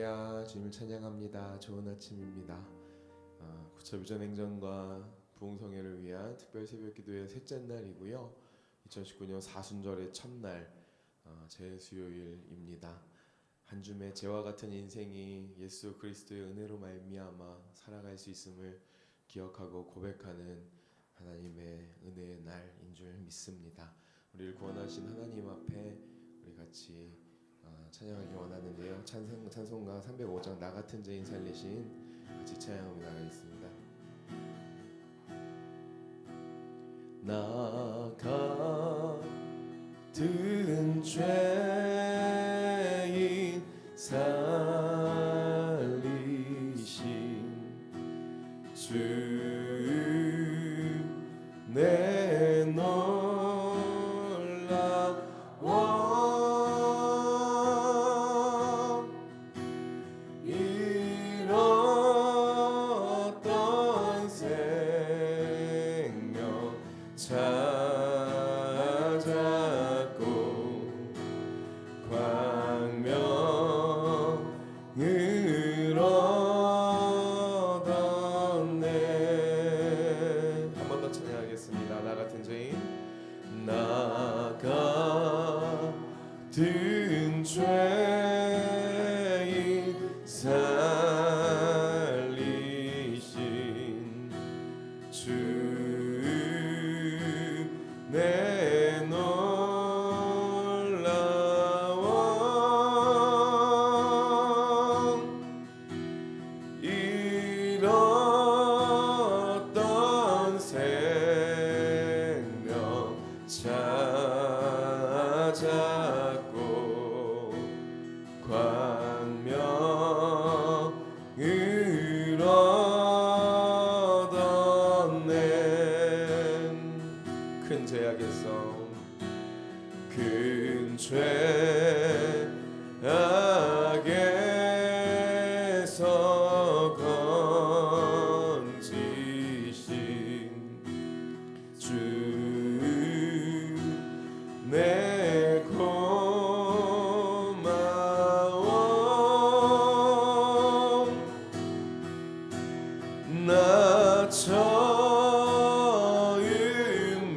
할렐루야, 주님을 찬양합니다. 좋은 아침입니다. 구차부전 행전과 부흥성회를 위한 특별 새벽기도의 셋째 날이고요. 2019년 사순절의 첫날 제 수요일입니다. 한 줌의 재와 같은 인생이 예수 그리스도의 은혜로 말미암아 살아갈 수 있음을 기억하고 고백하는 하나님의 은혜의 날인 줄 믿습니다. 우리를 구원하신 하나님 앞에 우리 같이 찬양하기 원하는데요. 찬송가 305장 나 같은 죄인 살리신 같이 찬양하며 나가겠습니다. 나 같은 죄인 살리신 주 내 놀라워 잃었던 생명 찾았고 광명을 얻었네. 한 번 더 찬양하겠습니다. 나 같은 죄인, 나 같은 죄인 살리신 주 내 놀라워 잃었던 생명 찾았고 광명을 얻었네. 큰 죄악에서 큰 죄악에서 건지신 주 내 고마워 나 처음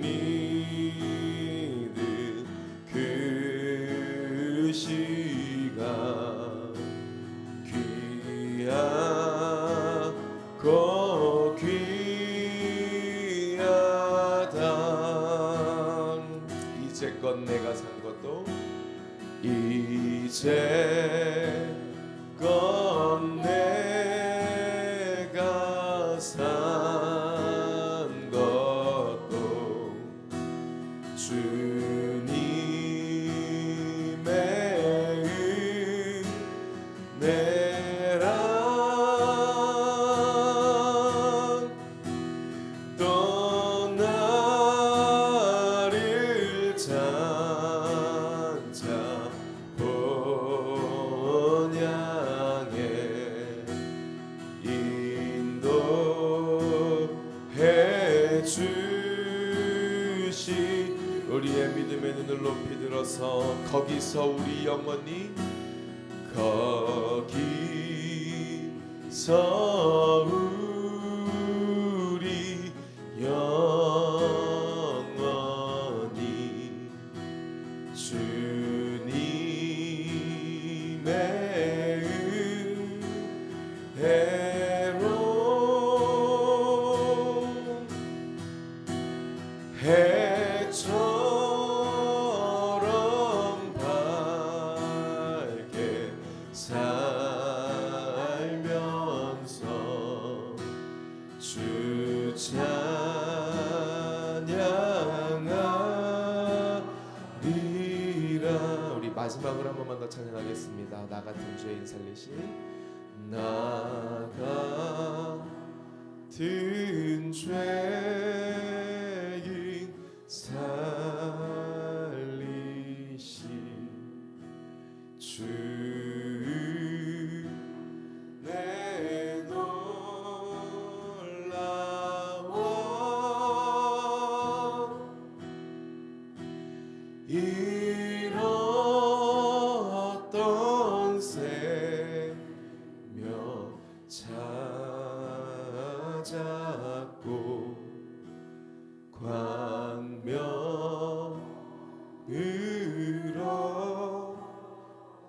믿은 그 시간 귀하고 귀하다. 이제껏 내가 산 것도 이제껏 내가 산 것도 주님의 은혜라. 또 나를 장차 본향에 인도해 주시. 우리의 믿음의 눈을 높이 들어서 거기서 우리 영원히 거기서 우리 영원히 주님의 은혜로 해처럼 밝게 살면서 주 찬양하리라. 우리 마지막으로 한 번만 더 찬양하겠습니다. 나 같은 죄인 살리신 나 같은 죄인 살리신 주 내 놀라워 잃었던 생명 잡고 광명으로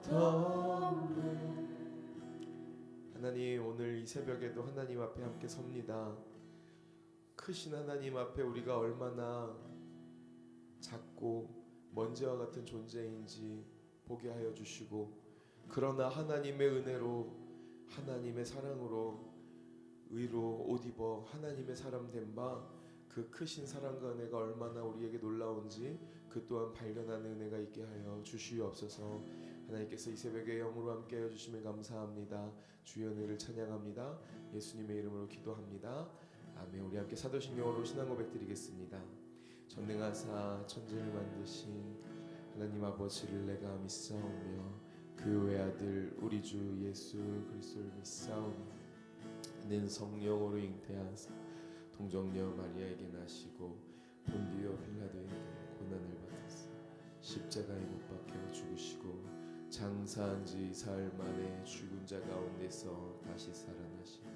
덮네. 하나님, 오늘 이 새벽에도 하나님 앞에 함께 섭니다. 크신 하나님 앞에 우리가 얼마나 작고 먼지와 같은 존재인지 보게 하여 주시고, 그러나 하나님의 은혜로, 하나님의 사랑으로, 의로 옷 입어 하나님의 사람 된 바 그 크신 사랑과 은혜가 얼마나 우리에게 놀라운지 그 또한 발견하는 은혜가 있게 하여 주시옵소서. 하나님께서 이 새벽에 영으로 함께 하여 주시면 감사합니다. 주의 은혜를 찬양합니다. 예수님의 이름으로 기도합니다. 아멘. 우리 함께 사도신경으로 신앙 고백 드리겠습니다. 전능하사 천지를 만드신 하나님 아버지를 내가 믿사오며 그 외아들 우리 주 예수 그리스도를 믿사오니 이는 성령으로 잉태하사 동정녀 마리아에게 나시고 본디오 빌라도에게 고난을 받으사 십자가에 못 박혀 죽으시고 장사한 지 사흘 만에 죽은 자 가운데서 다시 살아나시며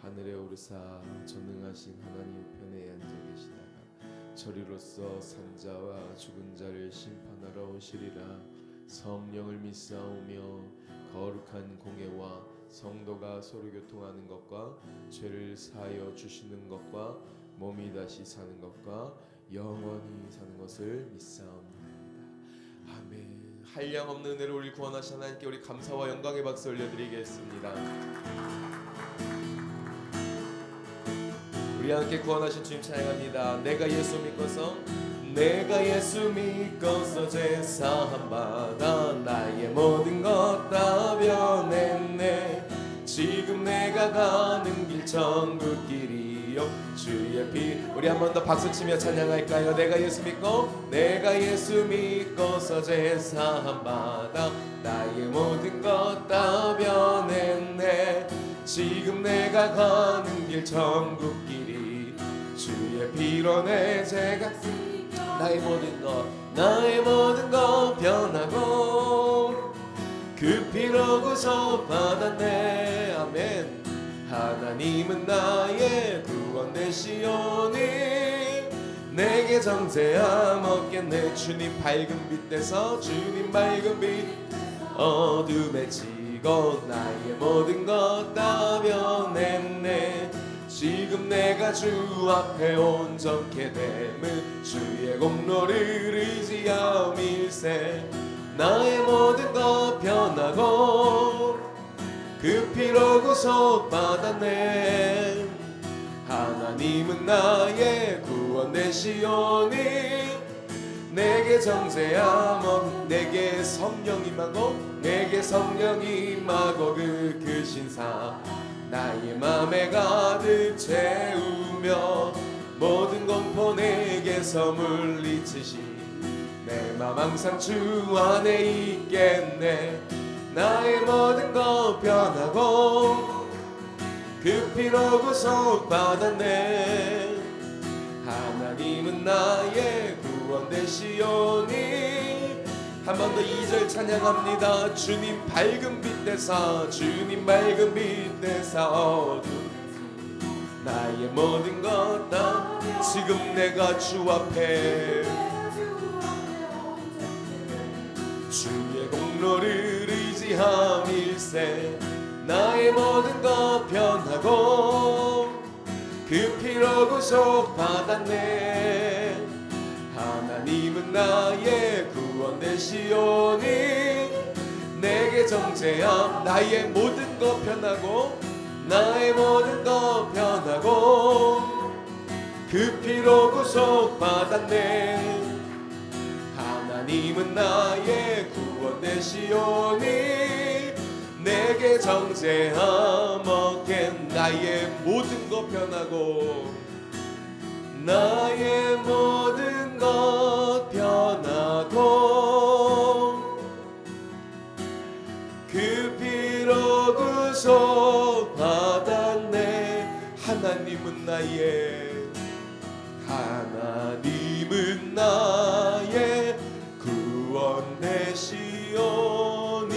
하늘에 오르사 전능하신 하나님 편에 앉아 계시다가 저리로서 산자와 죽은 자를 심판하러 오시리라. 성령을 믿사오며 거룩한 공예와 성도가 서로 교통하는 것과 죄를 사하여 주시는 것과 몸이 다시 사는 것과 영원히 사는 것을 믿사옵나이다. 아멘. 한량없는 은혜로 우리 구원하신 하나님께 우리 감사와 영광의 박수 올려드리겠습니다. 우리 함께 구원하신 주님 찬양합니다. 내가 예수 믿고서 제사함 받아 나의 모든 것 다 변했네. 지금 내가 가는 길 천국 길이요 주의 피. 우리 한 번 더 박수치며 찬양할까요? 내가 예수 믿고서 제사함 받아 나의 모든 것 다 변했네. 지금 내가 가는 길 천국 길이 주의 피로 내 죄가 나의 모든 것 변하고 그 피로 구속 받았네. 아멘. 하나님은 나의 구원 되시오니 내게 정죄함 없겠네. 주님 밝은 빛 돼서 주님 밝은 빛 어둠에 지고 나의 모든 것 다 변했네. 지금 내가 주 앞에 온전케 됨은 주의 공로를 의지함일세. 나의 모든 것 변하고 그 피로 구속 받았네. 하나님은 나의 구원 되시오니 내게 정죄함 없 내게 성령 임하고 그 크신사 나의 맘에 가득 채우며 모든 공포 내게서 물리치시 내 맘 항상 주 안에 있겠네. 나의 모든 것 변하고 그 피로 구속 받았네. 하나님은 나의 구원 되시오니. 한 번 더 2절 찬양합니다. 주님 밝은 빛 되사 어둠 나의 모든 것 다 지금 내가 주 앞에 주의 공로를 의지함일세. 나의 모든 것 변하고 그 피로 구속 받았네. 하나님은 나의 구원 되시오니 내게 정죄함 나의 모든 것 변하고 그 피로 구속 받았네. 하나님은 나의 구원 되시오니 내게 정죄함 없겠네. 나의 모든 것 변하고 그 피로 구속 받았네. 하나님은 나의 구원 되시오니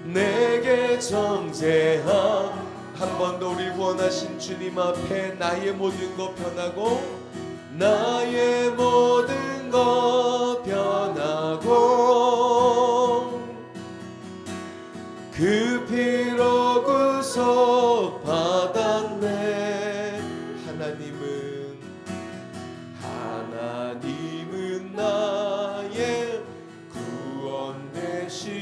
내게 정죄함 한 번 더 우리 구원하신 주님 앞에 나의 모든 것 변하고 나의 모든 것 변하고 그 피로 구속 받았네. 하나님은 나의 구원 되시오니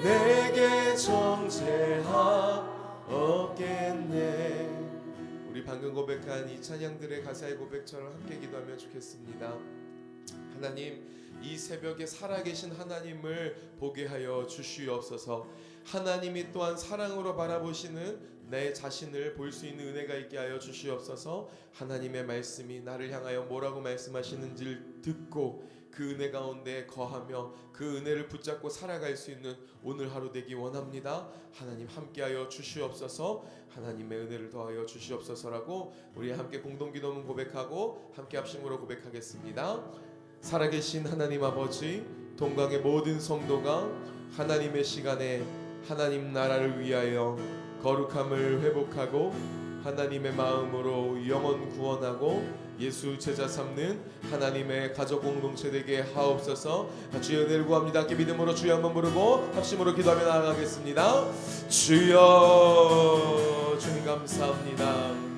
내게 정죄하옵겠네. 우리 방금 고백한 이 찬양들의 가사의 고백처럼 함께 기도하면 좋겠습니다. 하나님, 이 새벽에 살아계신 하나님을 보게 하여 주시옵소서. 하나님이 또한 사랑으로 바라보시는 내 자신을 볼 수 있는 은혜가 있게 하여 주시옵소서. 하나님의 말씀이 나를 향하여 뭐라고 말씀하시는지를 듣고 그 은혜 가운데 거하며 그 은혜를 붙잡고 살아갈 수 있는 오늘 하루 되기 원합니다. 하나님 함께하여 주시옵소서. 하나님의 은혜를 더하여 주시옵소서라고 우리 함께 공동기도문 고백하고 함께 합심으로 고백하겠습니다. 살아계신 하나님 아버지, 동강의 모든 성도가 하나님의 시간에 하나님 나라를 위하여 거룩함을 회복하고 하나님의 마음으로 영혼 구원하고 예수 제자 삼는 하나님의 가족 공동체 되게 하옵소서. 주여 은혜를 구합니다. 함께 믿음으로 주여 한번 부르고 합심으로 기도하며 나아가겠습니다. 주여, 주님 감사합니다.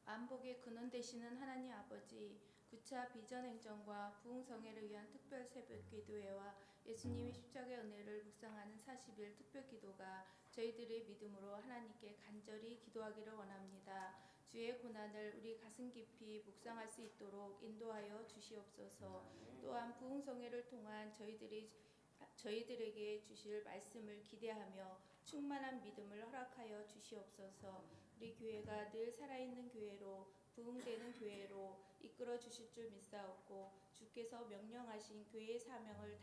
만복의 근원 되시는 하나님 아버지, 9차 비전행정과 부흥성회를 위한 특별 새벽 기도회와 예수님의 십자가의 은혜를 묵상하는 40일 특별 기도가 저희들의 믿음으로 하나님께 간절히 기도하기를 원합니다. 주의 고난을 우리 가슴 깊이 묵상할 수 있도록 인도하여 주시옵소서. 또한 부흥성회를 통한 저희들에게 주실 말씀을 기대하며 충만한 믿음을 허락하여 주시옵소서. 우리 교회가 늘 살아있는 교회로 부흥되는 교회로 이끌어 주실 줄 믿사옵고 주께서 명령하신 교회의 사명을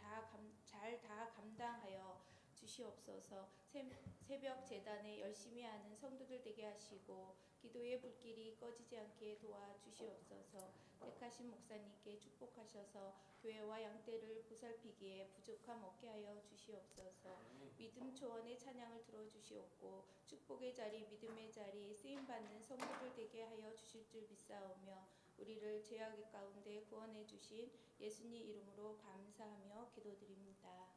잘 감당하여 주시옵소서. 새벽 제단에 열심히 하는 성도들 되게 하시고 기도의 불길이 꺼지지 않게 도와주시옵소서. 택하신 목사님께 축복하셔서 교회와 양떼를 보살피기에 부족함 없게 하여 주시옵소서. 믿음 초원의 찬양을 들어주시옵고 축복의 자리, 믿음의 자리, 쓰임받는 성도들 되게 하여 주실 줄 믿사오며 우리를 죄악 가운데 구원해 주신 예수님 이름으로 감사하며 기도드립니다.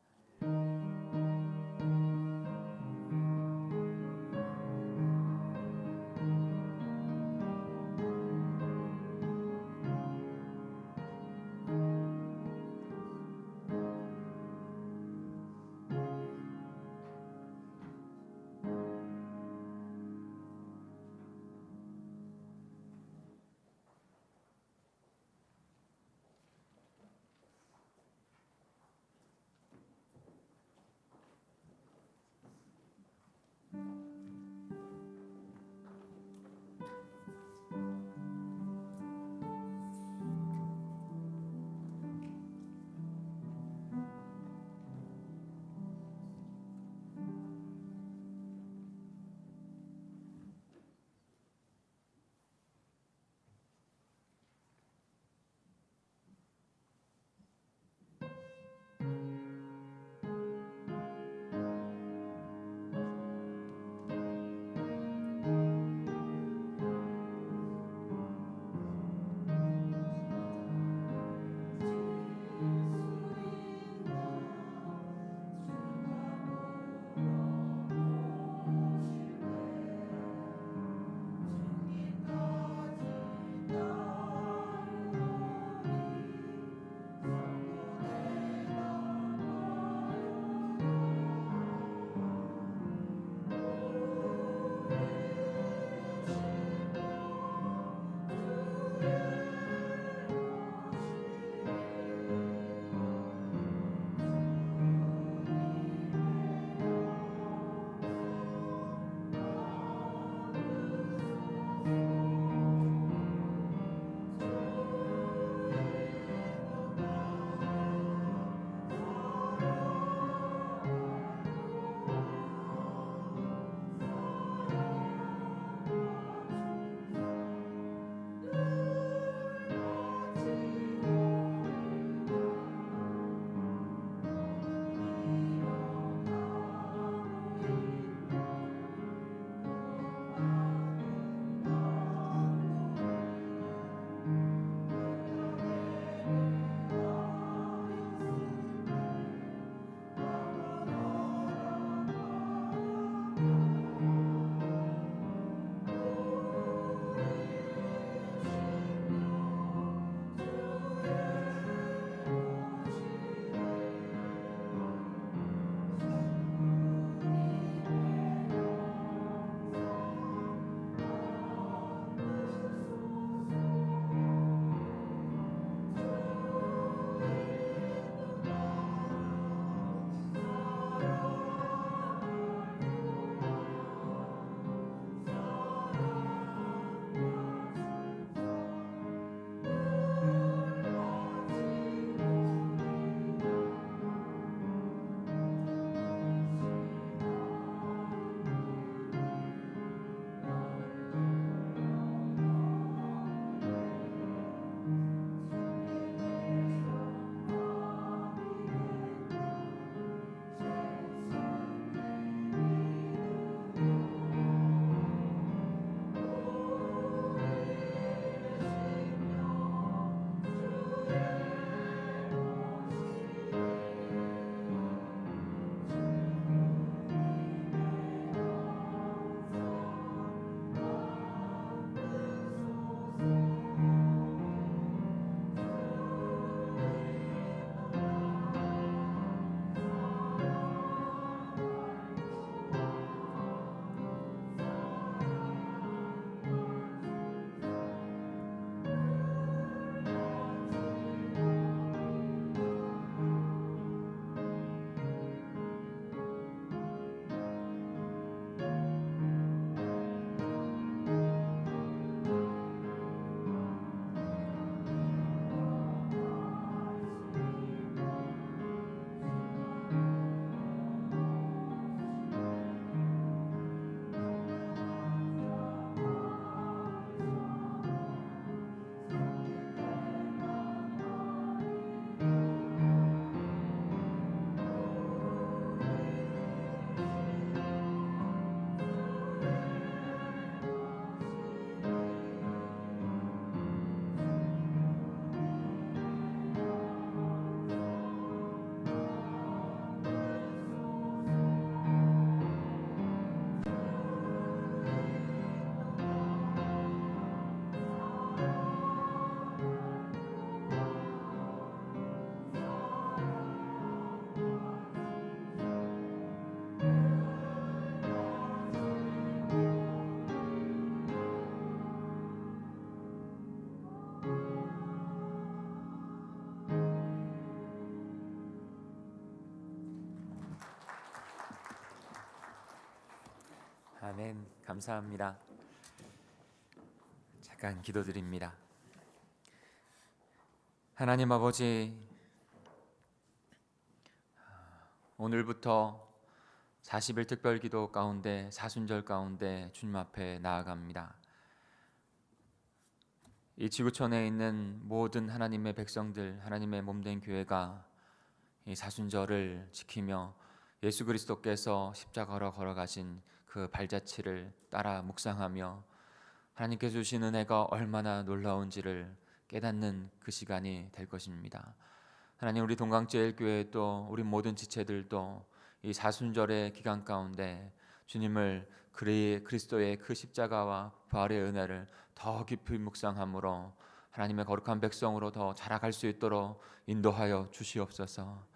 아멘. 감사합니다. 잠깐 기도드립니다. 하나님 아버지, 오늘부터 40일 특별기도 가운데 사순절 가운데 주님 앞에 나아갑니다. 이 지구촌에 있는 모든 하나님의 백성들, 하나님의 몸된 교회가 이 사순절을 지키며 예수 그리스도께서 십자가로 걸어가신 그 발자취를 따라 묵상하며 하나님께서 주신 은혜가 얼마나 놀라운지를 깨닫는 그 시간이 될 것입니다. 하나님, 우리 동강제일교회도 우리 모든 지체들도 이 사순절의 기간 가운데 주님을 그리스도의 그 십자가와 부활의 은혜를 더 깊이 묵상함으로 하나님의 거룩한 백성으로 더 자라갈 수 있도록 인도하여 주시옵소서.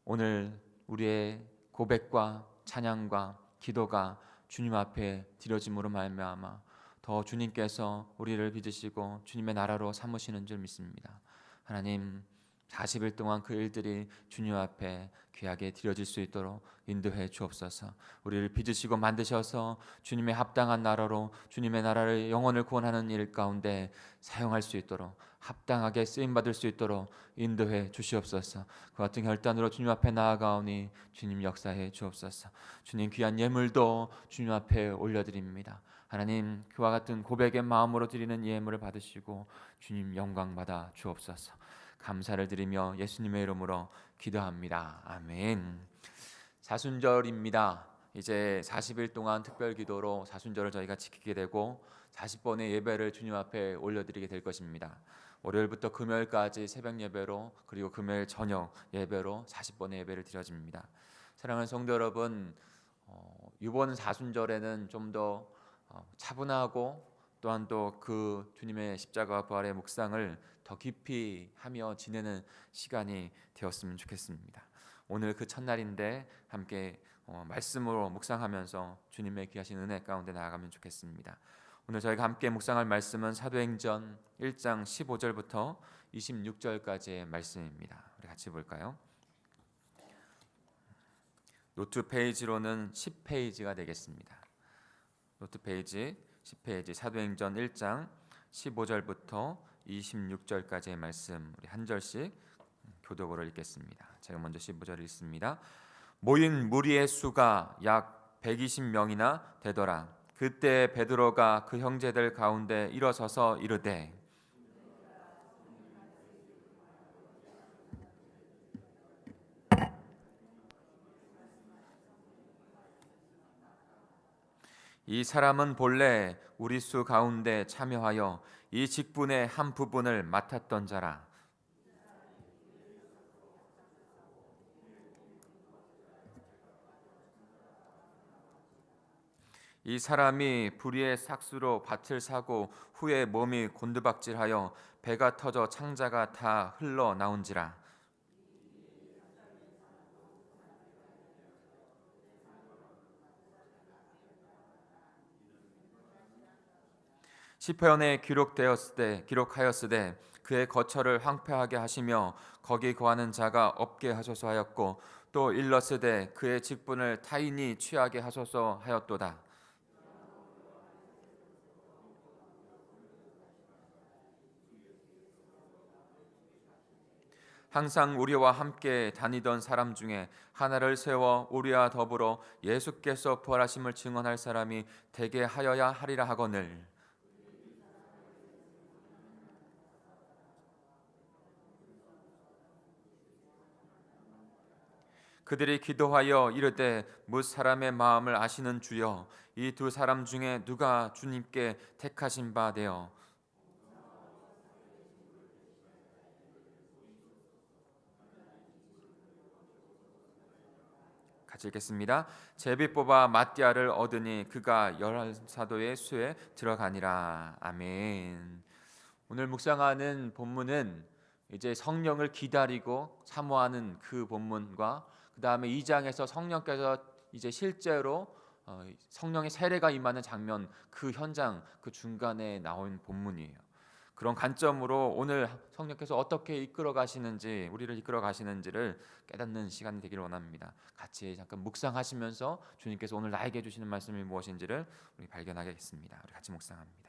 오늘 우리의 고백과 찬양과 기도가 주님 앞에 드려짐으로 말미암아 더 주님께서 우리를 빚으시고 주님의 나라로 삼으시는 줄 믿습니다. 하나님, 40일 동안 그 일들이 주님 앞에 귀하게 드려질 수 있도록 인도해 주옵소서. 우리를 빚으시고 만드셔서 주님의 합당한 나라로 주님의 나라를 영혼을 구원하는 일 가운데 사용할 수 있도록 합당하게 쓰임받을 수 있도록 인도해 주시옵소서. 그 같은 결단으로 주님 앞에 나아가오니 주님 역사해 주옵소서. 주님 귀한 예물도 주님 앞에 올려드립니다. 하나님, 그와 같은 고백의 마음으로 드리는 예물을 받으시고 주님 영광 받아 주옵소서. 감사를 드리며 예수님의 이름으로 기도합니다. 아멘. 사순절입니다. 이제 40일 동안 특별기도로 사순절을 저희가 지키게 되고 40번의 예배를 주님 앞에 올려드리게 될 것입니다. 월요일부터 금요일까지 새벽 예배로, 그리고 금요일 저녁 예배로 40번의 예배를 드려집니다. 사랑하는 성도 여러분, 이번 사순절에는 좀 더 차분하고 또한 또 그 주님의 십자가와 부활의 묵상을 더 깊이 하며 지내는 시간이 되었으면 좋겠습니다. 오늘 그 첫날인데 함께 말씀으로 묵상하면서 주님의 귀하신 은혜 가운데 나아가면 좋겠습니다. 오늘 저희가 함께 묵상할 말씀은 사도행전 1장 15절부터 26절까지의 말씀입니다. 우리 같이 볼까요? 노트 페이지로는 10페이지가 되겠습니다. 노트 페이지 10페이지 사도행전 1장 15절부터 26절까지의 말씀, 우리 한 절씩 교독으로 읽겠습니다. 제가 먼저 15절 읽습니다. 모인 무리의 수가 약 120명이나 되더라. 그때 베드로가 그 형제들 가운데 일어서서 이르되 이 사람은 본래 우리 수 가운데 참여하여 이 직분의 한 부분을 맡았던 자라. 이 사람이 불의의 삭수로 밭을 사고 후에 몸이 곤두박질하여 배가 터져 창자가 다 흘러나온지라. 시편에 기록하였으되 그의 거처를 황폐하게 하시며 거기 거하는 자가 없게 하소서 하였고 또 일렀으되 그의 직분을 타인이 취하게 하소서 하였도다. 항상 우리와 함께 다니던 사람 중에 하나를 세워 우리와 더불어 예수께서 부활하심을 증언할 사람이 되게 하여야 하리라 하거늘. 그들이 기도하여 이르되 뭇 사람의 마음을 아시는 주여, 이 두 사람 중에 누가 주님께 택하신 바 되어 같이 읽겠습니다. 제비 뽑아 마띠아를 얻으니 그가 11사도의 수에 들어가니라. 아멘. 오늘 묵상하는 본문은 이제 성령을 기다리고 사모하는 그 본문과 그 다음에 2장에서 성령께서 이제 실제로 성령의 세례가 임하는 장면, 그 현장, 그 중간에 나온 본문이에요. 그런 관점으로 오늘 성령께서 어떻게 이끌어 가시는지, 우리를 이끌어 가시는지를 깨닫는 시간이 되기를 원합니다. 같이 잠깐 묵상하시면서 주님께서 오늘 나에게 주시는 말씀이 무엇인지를 우리 발견하겠습니다. 우리 같이 묵상합니다.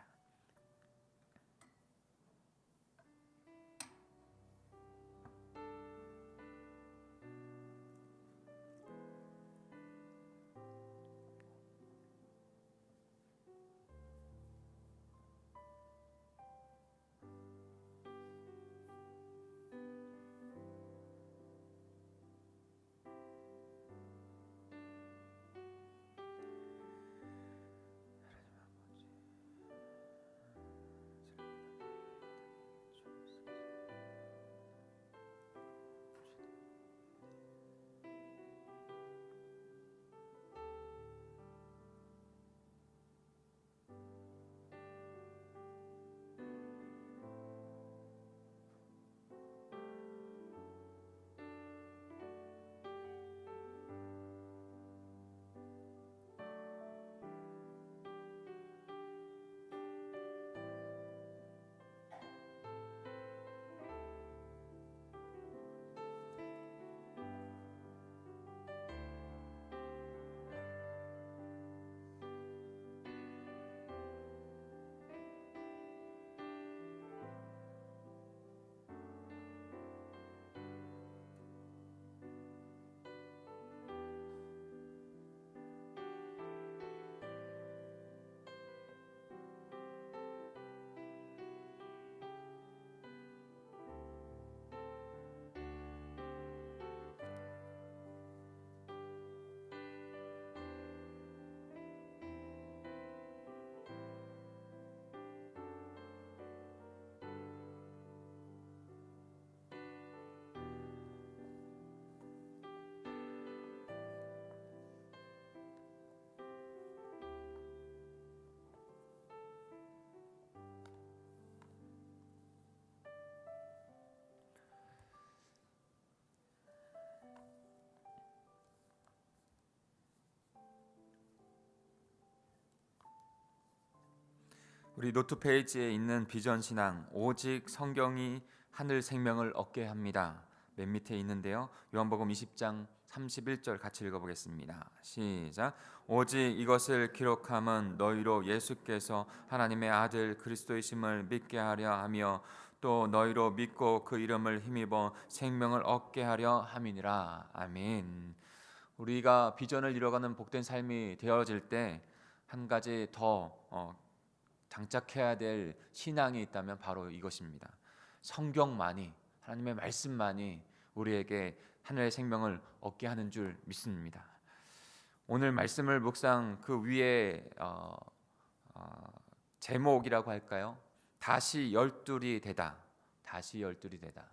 우리 노트 페이지에 있는 비전 신앙, 오직 성경이 하늘 생명을 얻게 합니다. 맨 밑에 있는데요. 요한복음 20장 31절 같이 읽어보겠습니다. 시작. 오직 이것을 기록함은 너희로 예수께서 하나님의 아들 그리스도이심을 믿게 하려 하며 또 너희로 믿고 그 이름을 힘입어 생명을 얻게 하려 함이니라. 아멘. 우리가 비전을 이뤄가는 복된 삶이 되어질 때 한 가지 더 장착해야 될 신앙이 있다면 바로 이것입니다. 성경만이, 하나님의 말씀만이 우리에게 하늘의 생명을 얻게 하는 줄 믿습니다. 오늘 말씀을 묵상 그 위에 제목이라고 할까요? 다시 열둘이 되다. 다시 열둘이 되다.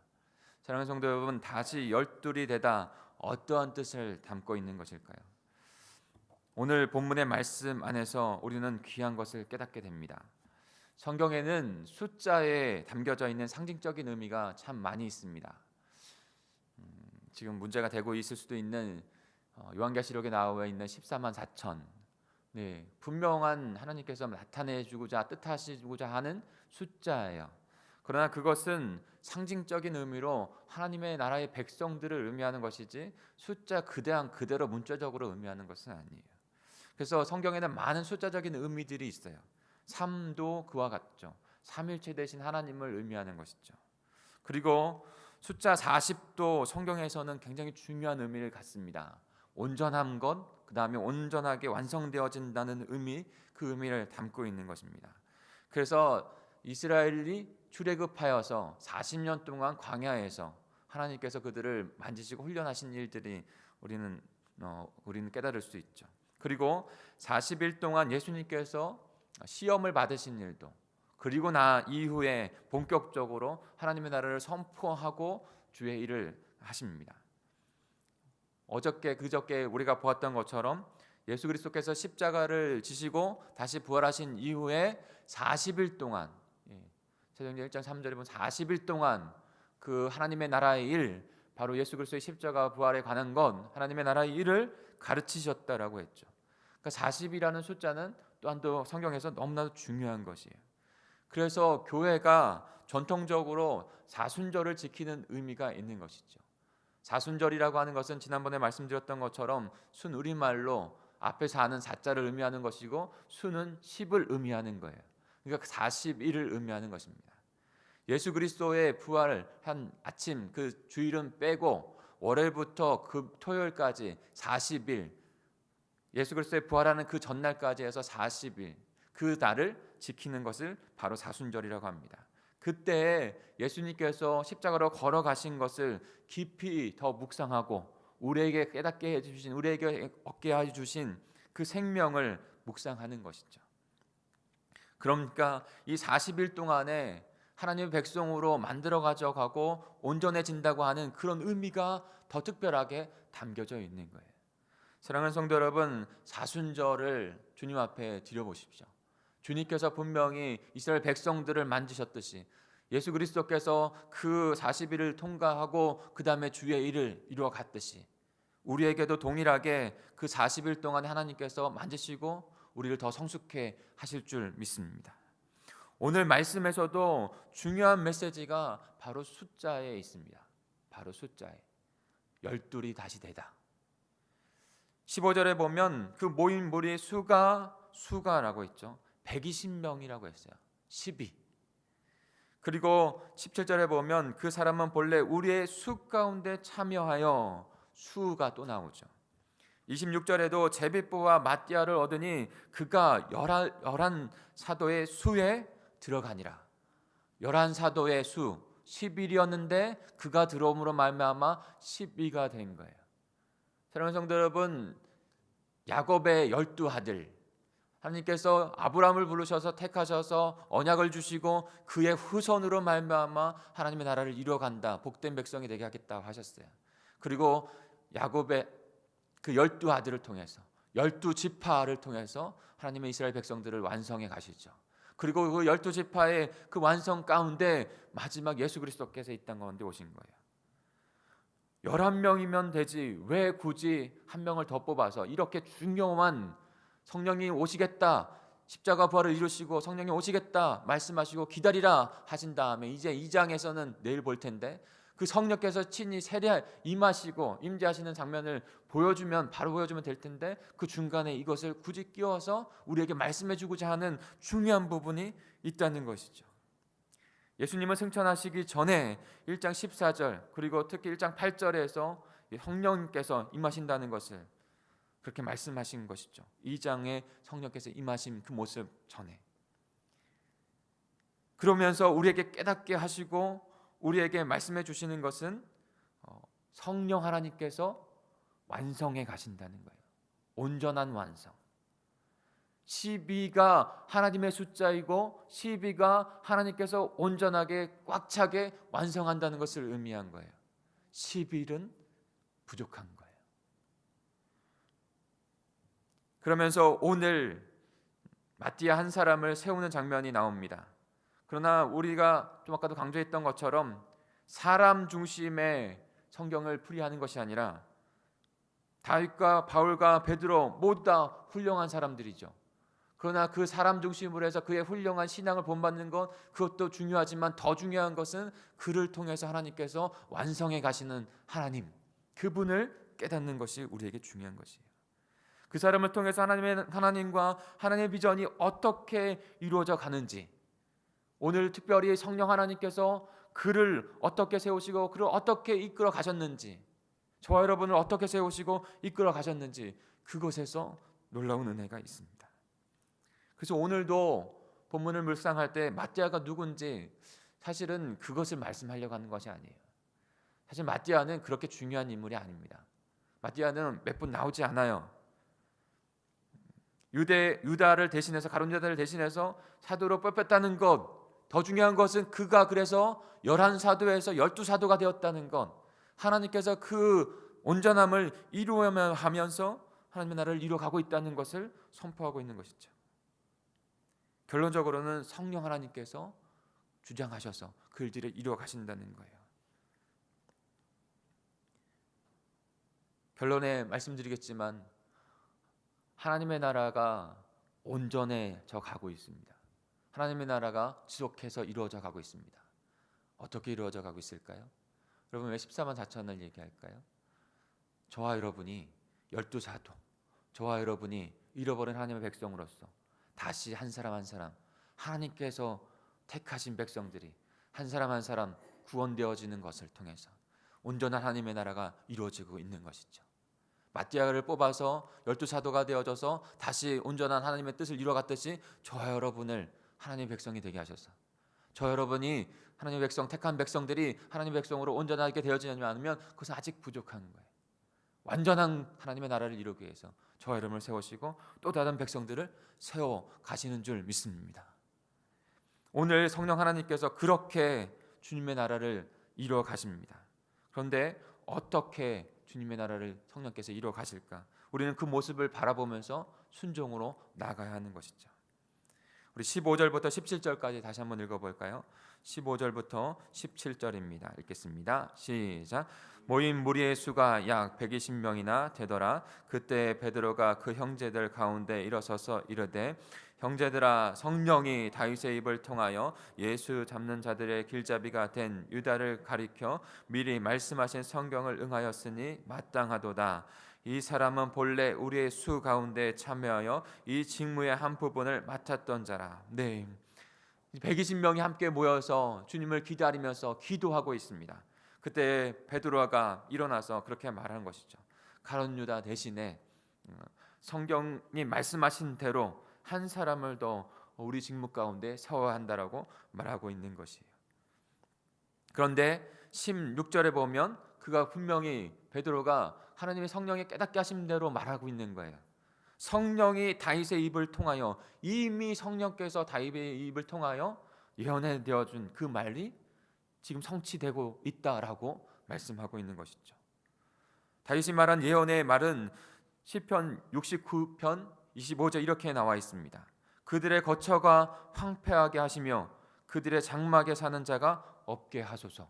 사랑하는 성도 여러분, 다시 열둘이 되다 어떠한 뜻을 담고 있는 것일까요? 오늘 본문의 말씀 안에서 우리는 귀한 것을 깨닫게 됩니다. 성경에는 숫자에 담겨져 있는 상징적인 의미가 참 많이 있습니다. 지금 문제가 되고 있을 수도 있는 요한계시록에 나와 있는 14만 4천, 네, 분명한 하나님께서 나타내주고자 뜻하시고자 하는 숫자예요. 그러나 그것은 상징적인 의미로 하나님의 나라의 백성들을 의미하는 것이지 숫자 그대한 그대로 문자적으로 의미하는 것은 아니에요. 그래서 성경에는 많은 숫자적인 의미들이 있어요. 3도 그와 같죠. 삼일체 되신 하나님을 의미하는 것이죠. 그리고 숫자 40도 성경에서는 굉장히 중요한 의미를 갖습니다. 온전한 것, 그 다음에 온전하게 완성되어진다는 의미, 그 의미를 담고 있는 것입니다. 그래서 이스라엘이 출애굽하여서 40년 동안 광야에서 하나님께서 그들을 만지시고 훈련하신 일들이 우리는 깨달을 수 있죠. 그리고 40일 동안 예수님께서 시험을 받으신 일도, 그리고 나 이후에 본격적으로 하나님의 나라를 선포하고 주의 일을 하십니다. 어저께 그저께 우리가 보았던 것처럼 예수 그리스도께서 십자가를 지시고 다시 부활하신 이후에 40일 동안, 사도행전 1장 3절에 보면 40일 동안 그 하나님의 나라의 일, 바로 예수 그리스도의 십자가 부활에 관한 건 하나님의 나라의 일을 가르치셨다라고 했죠. 그러니까 40이라는 숫자는 또한 또 성경에서 너무나도 중요한 것이에요. 그래서 교회가 전통적으로 사순절을 지키는 의미가 있는 것이죠. 사순절이라고 하는 것은 지난번에 말씀드렸던 것처럼 순우리말로 앞에서 하는 사자를 의미하는 것이고 수는 10을 의미하는 거예요. 그러니까 40일을 의미하는 것입니다. 예수 그리스도의 부활한 아침 그 주일은 빼고 월요일부터 그 토요일까지 40일, 예수 그리스도의 부활하는 그 전날까지 해서 40일, 그 날을 지키는 것을 바로 사순절이라고 합니다. 그때 예수님께서 십자가로 걸어가신 것을 깊이 더 묵상하고 우리에게 깨닫게 해주신, 우리에게 얻게 해주신 그 생명을 묵상하는 것이죠. 그러니까 이 40일 동안에 하나님의 백성으로 만들어 가져가고 온전해진다고 하는 그런 의미가 더 특별하게 담겨져 있는 거예요. 사랑하는 성도 여러분, 사순절을 주님 앞에 드려보십시오. 주님께서 분명히 이스라엘 백성들을 만지셨듯이 예수 그리스도께서 그 40일을 통과하고 그 다음에 주의 일을 이루어 갔듯이 우리에게도 동일하게 그 40일 동안에 하나님께서 만지시고 우리를 더 성숙해 하실 줄 믿습니다. 오늘 말씀에서도 중요한 메시지가 바로 숫자에 있습니다. 바로 숫자에 12이 다시 되다. 15절에 보면 그 모인 무리의 수가라고 했죠. 120명이라고 했어요. 12. 그리고 17절에 보면 그 사람은 본래 우리의 수 가운데 참여하여 수가 또 나오죠. 26절에도 제비뽀와 마띠아를 얻으니 그가 11 사도의 수에 들어가니라. 11 사도의 수 11이었는데 그가 들어옴으로 말미암아 12가 된 거예요. 사랑하는 성도 여러분, 야곱의 12 아들, 하나님께서 아브라함을 부르셔서 택하셔서 언약을 주시고 그의 후손으로 말미암아 하나님의 나라를 이루어간다, 복된 백성이 되게 하겠다고 하셨어요. 그리고 야곱의 그 12 아들을 통해서 12지파를 통해서 하나님의 이스라엘 백성들을 완성해 가시죠. 그리고 그 12지파의 그 완성 가운데 마지막 예수 그리스도께서 이 땅 가운데 오신 거예요. 11명이면 되지 왜 굳이 한 명을 더 뽑아서 이렇게 중요한 성령이 오시겠다, 십자가 부활을 이루시고 성령이 오시겠다 말씀하시고 기다리라 하신 다음에 이제 2장에서는 내일 볼 텐데 그 성령께서 친히 세례 임하시고 임재하시는 장면을 바로 보여주면 될 텐데 그 중간에 이것을 굳이 끼워서 우리에게 말씀해 주고자 하는 중요한 부분이 있다는 것이죠. 예수님은 승천하시기 전에 1장 14절 그리고 특히 1장 8절에서 성령께서 임하신다는 것을 그렇게 말씀하신 것이죠. 2장에 성령께서 임하신 그 모습 전에. 그러면서 우리에게 깨닫게 하시고 우리에게 말씀해 주시는 것은 성령 하나님께서 완성해 가신다는 거예요. 온전한 완성. 12가 하나님의 숫자이고 12가 하나님께서 온전하게 꽉 차게 완성한다는 것을 의미한 거예요. 11은 부족한 거예요. 그러면서 오늘 마띠아 한 사람을 세우는 장면이 나옵니다. 그러나 우리가 좀 아까도 강조했던 것처럼 사람 중심의 성경을 풀이하는 것이 아니라 다윗과 바울과 베드로 모두 다 훌륭한 사람들이죠. 그러나 그 사람 중심으로 해서 그의 훌륭한 신앙을 본받는 것 그것도 중요하지만 더 중요한 것은 그를 통해서 하나님께서 완성해 가시는 하나님, 그분을 깨닫는 것이 우리에게 중요한 것이에요. 그 사람을 통해서 하나님과 하나님의 비전이 어떻게 이루어져 가는지, 오늘 특별히 성령 하나님께서 그를 어떻게 세우시고 그를 어떻게 이끌어 가셨는지, 저와 여러분을 어떻게 세우시고 이끌어 가셨는지 그것에서 놀라운 은혜가 있습니다. 그래서 오늘도 본문을 묵상할 때 마띠아가 누군지 사실은 그것을 말씀하려고 하는 것이 아니에요. 사실 마띠아는 그렇게 중요한 인물이 아닙니다. 마띠아는 몇 분 나오지 않아요. 유다를 대신해서 가룟 유다를 대신해서 사도로 뽑혔다는 것, 더 중요한 것은 그가 그래서 11사도에서 12사도가 되었다는 것, 하나님께서 그 온전함을 이루어가면서 하나님의 나라를 이루어가고 있다는 것을 선포하고 있는 것이죠. 결론적으로는 성령 하나님께서 주장하셔서 그 일들을 이루어 가신다는 거예요. 결론에 말씀드리겠지만 하나님의 나라가 온전해져 가고 있습니다. 하나님의 나라가 지속해서 이루어져 가고 있습니다. 어떻게 이루어져 가고 있을까요? 여러분 왜 14만 4천을 얘기할까요? 저와 여러분이 12사도, 저와 여러분이 잃어버린 하나님의 백성으로서 다시 한 사람 한 사람 하나님께서 택하신 백성들이 한 사람 한 사람 구원되어지는 것을 통해서 온전한 하나님의 나라가 이루어지고 있는 것이죠. 마띠아를 뽑아서 12사도가 되어져서 다시 온전한 하나님의 뜻을 이루어갔듯이 저와 여러분을 하나님의 백성이 되게 하셔서 저 여러분이 하나님의 백성, 택한 백성들이 하나님의 백성으로 온전하게 되어지지 않으면 그것은 아직 부족한 거예요. 완전한 하나님의 나라를 이루기 위해서 저와 여러분을 세우시고 또 다른 백성들을 세워 가시는 줄 믿습니다. 오늘 성령 하나님께서 그렇게 주님의 나라를 이루어 가십니다. 그런데 어떻게 주님의 나라를 성령께서 이루어 가실까? 우리는 그 모습을 바라보면서 순종으로 나아가야 하는 것이죠. 우리 15절부터 17절까지 다시 한번 읽어볼까요? 15절부터 17절입니다. 읽겠습니다. 시작. 모인 무리의 수가 약 120명이나 되더라. 그때 베드로가 그 형제들 가운데 일어서서 이르되 형제들아, 성령이 다윗의 입을 통하여 예수 잡는 자들의 길잡이가 된 유다를 가리켜 미리 말씀하신 성경을 응하였으니 마땅하도다. 이 사람은 본래 우리의 수 가운데 참여하여 이 직무의 한 부분을 맡았던 자라. 네, 120명이 함께 모여서 주님을 기다리면서 기도하고 있습니다. 그때 베드로가 일어나서 그렇게 말한 것이죠. 가룟 유다 대신에 성경이 말씀하신 대로 한 사람을 더 우리 직무 가운데 세워야 한다라고 말하고 있는 것이에요. 그런데 16절에 보면 그가 분명히 베드로가 하나님의 성령이 깨닫게 하신 대로 말하고 있는 거예요. 성령이 다윗의 입을 통하여, 이미 성령께서 다윗의 입을 통하여 예언해 되어준 그 말이 지금 성취되고 있다라고 말씀하고 있는 것이죠. 다윗이 말한 예언의 말은 시편 69편 25절 이렇게 나와 있습니다. 그들의 거처가 황폐하게 하시며 그들의 장막에 사는 자가 없게 하소서.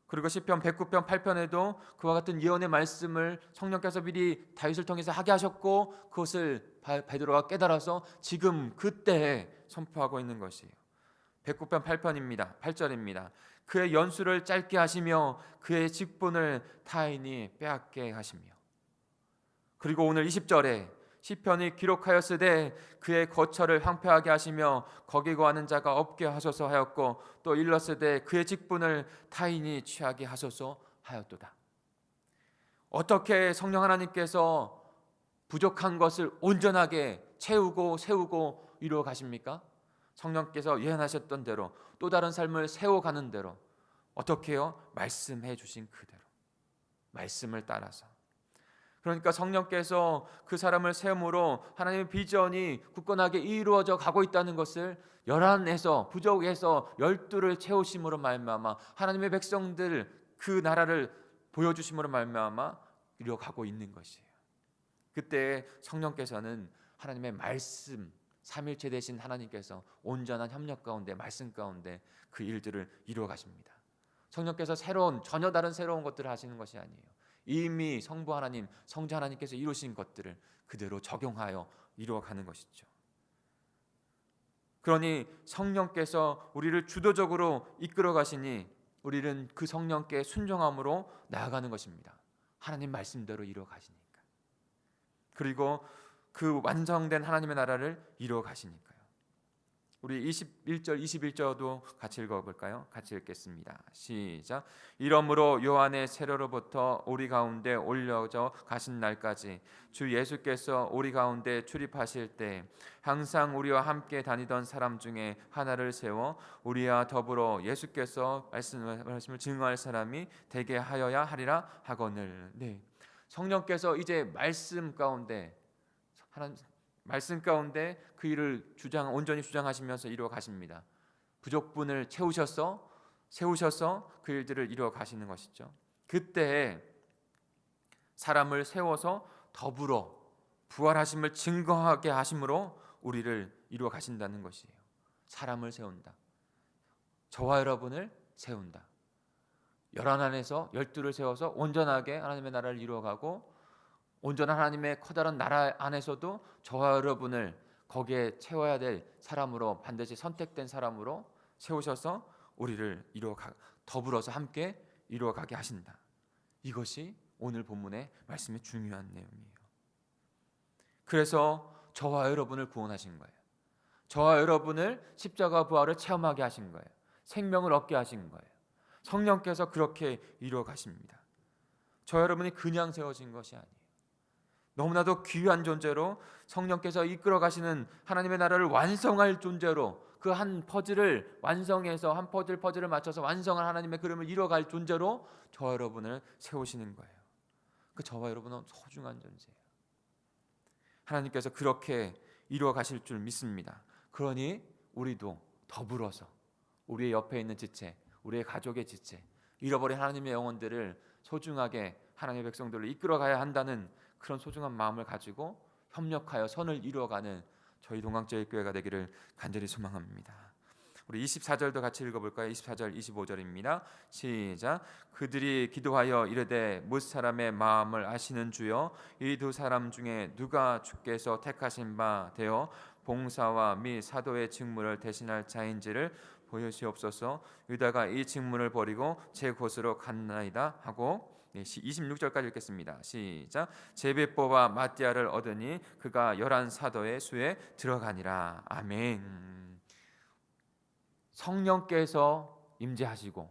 그리고 시편 109편 8편에도 그와 같은 예언의 말씀을 성령께서 미리 다윗을 통해서 하게 하셨고 그것을 베드로가 깨달아서 지금 그때에 선포하고 있는 것이에요. 109편 8편입니다. 8절입니다. 그의 연수를 짧게 하시며 그의 직분을 타인이 빼앗게 하시며. 그리고 오늘 20절에 시편이 기록하였으되 그의 거처를 황폐하게 하시며 거기 거하는 자가 없게 하소서 하였고 또 일렀으되 그의 직분을 타인이 취하게 하소서 하였도다. 어떻게 성령 하나님께서 부족한 것을 온전하게 채우고 세우고 이루어 가십니까? 성령께서 예언하셨던 대로 또 다른 삶을 세워가는 대로 어떻게 해요? 말씀해 주신 그대로 말씀을 따라서. 그러니까 성령께서 그 사람을 세움으로 하나님의 비전이 굳건하게 이루어져 가고 있다는 것을 11에서 부족에서 12를 채우심으로 말미암아 하나님의 백성들 그 나라를 보여주심으로 말미암아 이루어가고 있는 것이에요. 그때 성령께서는 하나님의 말씀, 삼일체 되신 하나님께서 온전한 협력 가운데 말씀 가운데 그 일들을 이루어 가십니다. 성령께서 전혀 다른 새로운 것들을 하시는 것이 아니에요. 이미 성부 하나님, 성자 하나님께서 이루신 것들을 그대로 적용하여 이루어가는 것이죠. 그러니 성령께서 우리를 주도적으로 이끌어 가시니 우리는 그 성령께 순종함으로 나아가는 것입니다. 하나님 말씀대로 이루어 가시니까. 그리고 그 완성된 하나님의 나라를 이루어 가시니까요. 우리 21절 21절도 같이 읽어볼까요? 같이 읽겠습니다. 시작. 이러므로 요한의 세례로부터 우리 가운데 올려져 가신 날까지 주 예수께서 우리 가운데 출입하실 때 항상 우리와 함께 다니던 사람 중에 하나를 세워 우리와 더불어 예수께서 말씀을 증거할 사람이 되게 하여야 하리라 하거늘. 네, 성령께서 이제 말씀 가운데 그 일을 온전히 주장하시면서 이루어 가십니다. 부족분을 세우셔서 그 일들을 이루어 가시는 것이죠. 그때 사람을 세워서 더불어 부활하심을 증거하게 하심으로 우리를 이루어 가신다는 것이에요. 사람을 세운다. 저와 여러분을 세운다. 11 안에서 12를 세워서 온전하게 하나님의 나라를 이루어가고 온전한 하나님의 커다란 나라 안에서도 저와 여러분을 거기에 채워야 될 사람으로, 반드시 선택된 사람으로 세우셔서 우리를 더불어서 함께 이루어가게 하신다. 이것이 오늘 본문의 말씀의 중요한 내용이에요. 그래서 저와 여러분을 구원하신 거예요. 저와 여러분을 십자가 부활을 체험하게 하신 거예요. 생명을 얻게 하신 거예요. 성령께서 그렇게 이루어 가십니다. 저 여러분이 그냥 세워진 것이 아니에요. 너무나도 귀한 존재로 성령께서 이끌어 가시는 하나님의 나라를 완성할 존재로, 그 한 퍼즐을 완성해서 한 퍼즐을 맞춰서 완성한 하나님의 그림을 이뤄갈 존재로 저와 여러분을 세우시는 거예요. 그 저와 여러분은 소중한 존재예요. 하나님께서 그렇게 이루어 가실 줄 믿습니다. 그러니 우리도 더불어서 우리의 옆에 있는 지체, 우리의 가족의 지체, 잃어버린 하나님의 영혼들을 소중하게 하나님의 백성들로 이끌어가야 한다는 그런 소중한 마음을 가지고 협력하여 선을 이루어가는 저희 동강제일교회가 되기를 간절히 소망합니다. 우리 24절도 같이 읽어볼까요? 24절 25절입니다. 시작. 그들이 기도하여 이르되 뭇 사람의 마음을 아시는 주여, 이 두 사람 중에 누가 주께서 택하신 바 되어 봉사와 및 사도의 직무를 대신할 자인지를 보여주옵소서. 유다가 이 직무를 버리고 제 곳으로 갔나이다 하고 26절까지 읽겠습니다. 시작. 제베뽀와 마띠아를 얻으니 그가 11 사도의 수에 들어가니라. 아멘. 성령께서 임재하시고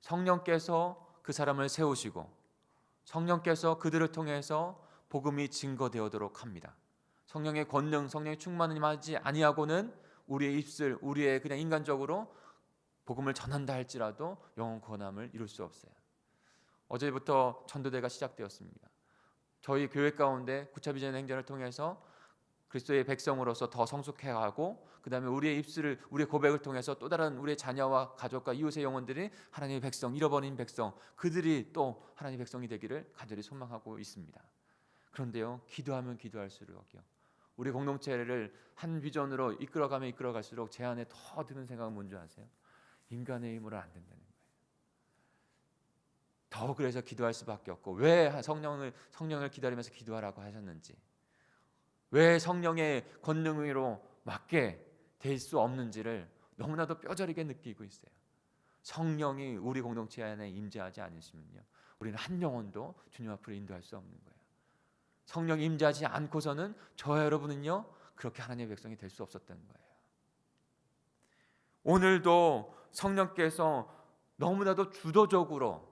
성령께서 그 사람을 세우시고 성령께서 그들을 통해서 복음이 증거되어도록 합니다. 성령의 권능, 성령의 충만하지 아니하고는 우리의 입술, 우리의 그냥 인간적으로 복음을 전한다 할지라도 영혼 구원함을 이룰 수 없어요. 어제부터 전도대가 시작되었습니다. 저희 교회 가운데 구차비전 행전을 통해서 그리스도의 백성으로서 더 성숙해가고, 그 다음에 우리의 입술을, 우리의 고백을 통해서 또 다른 우리의 자녀와 가족과 이웃의 영혼들이 하나님의 백성, 잃어버린 백성, 그들이 또 하나님의 백성이 되기를 간절히 소망하고 있습니다. 그런데요, 기도하면 기도할수록요, 우리 공동체를 한 비전으로 이끌어가면 이끌어갈수록 제 안에 더 드는 생각은 뭔지 아세요? 인간의 힘으로 안 된다는 거예요. 더 그래서 기도할 수밖에 없고, 왜 성령을 기다리면서 기도하라고 하셨는지, 왜 성령의 권능으로 맞게 될 수 없는지를 너무나도 뼈저리게 느끼고 있어요. 성령이 우리 공동체 안에 임재하지 않으시면요, 우리는 한 영혼도 주님 앞으로 인도할 수 없는 거예요. 성령이 임재하지 않고서는 저와 여러분은요, 그렇게 하나님의 백성이 될 수 없었던 거예요. 오늘도 성령께서 너무나도 주도적으로,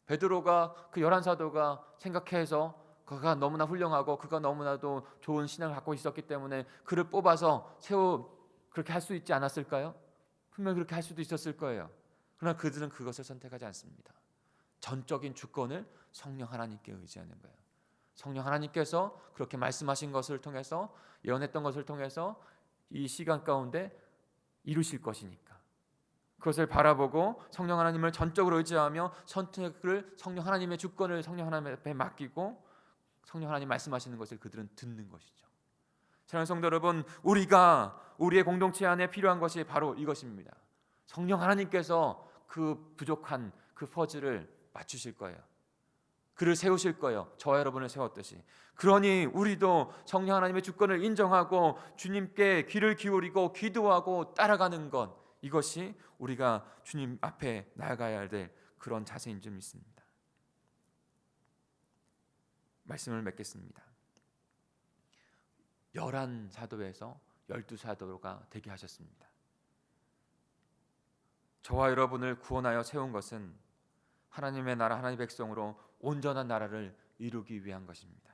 베드로가 그 11사도가 생각해서 그가 너무나 훌륭하고 그가 너무나도 좋은 신앙을 갖고 있었기 때문에 그를 뽑아서 그렇게 할 수 있지 않았을까요? 분명히 그렇게 할 수도 있었을 거예요. 그러나 그들은 그것을 선택하지 않습니다. 전적인 주권을 성령 하나님께 의지하는 거예요. 성령 하나님께서 그렇게 말씀하신 것을 통해서, 예언했던 것을 통해서 이 시간 가운데 이루실 것이니까 그것을 바라보고 성령 하나님을 전적으로 의지하며 선택을, 성령 하나님의 주권을 성령 하나님 앞에 맡기고 성령 하나님 말씀하시는 것을 그들은 듣는 것이죠. 사랑하는 성도 여러분, 우리가 우리의 공동체 안에 필요한 것이 바로 이것입니다. 성령 하나님께서 그 부족한 그 퍼즐을 맞추실 거예요. 그를 세우실 거예요. 저와 여러분을 세웠듯이. 그러니 우리도 성령 하나님의 주권을 인정하고 주님께 귀를 기울이고 기도하고 따라가는 것, 이것이 우리가 주님 앞에 나아가야 될 그런 자세인 줄 믿습니다. 말씀을 맺겠습니다. 11사도에서 12사도가 되게 하셨습니다. 저와 여러분을 구원하여 세운 것은 하나님의 나라, 하나님의 백성으로 온전한 나라를 이루기 위한 것입니다.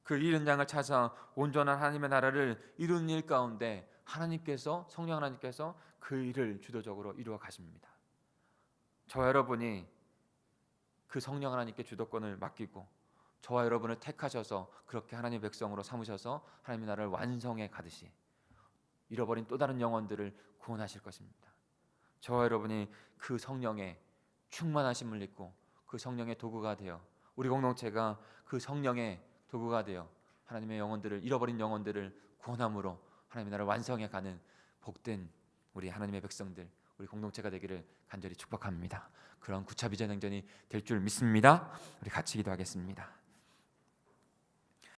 그 잃은 양을 찾아 온전한 하나님의 나라를 이루는 일 가운데 하나님께서, 성령 하나님께서 그 일을 주도적으로 이루어 가십니다. 저와 여러분이 그 성령 하나님께 주도권을 맡기고 저와 여러분을 택하셔서 그렇게 하나님의 백성으로 삼으셔서 하나님의 나라를 완성해 가듯이 잃어버린 또 다른 영혼들을 구원하실 것입니다. 저와 여러분이 그 성령의 충만하심을 입고 그 성령의 도구가 되어, 우리 공동체가 그 성령의 도구가 되어 하나님의 영혼들을, 잃어버린 영혼들을 구원함으로 하나님의 나라를 완성해 가는 복된 우리 하나님의 백성들, 우리 공동체가 되기를 간절히 축복합니다. 그런 구차비전 행전이 될 줄 믿습니다. 우리 같이 기도하겠습니다.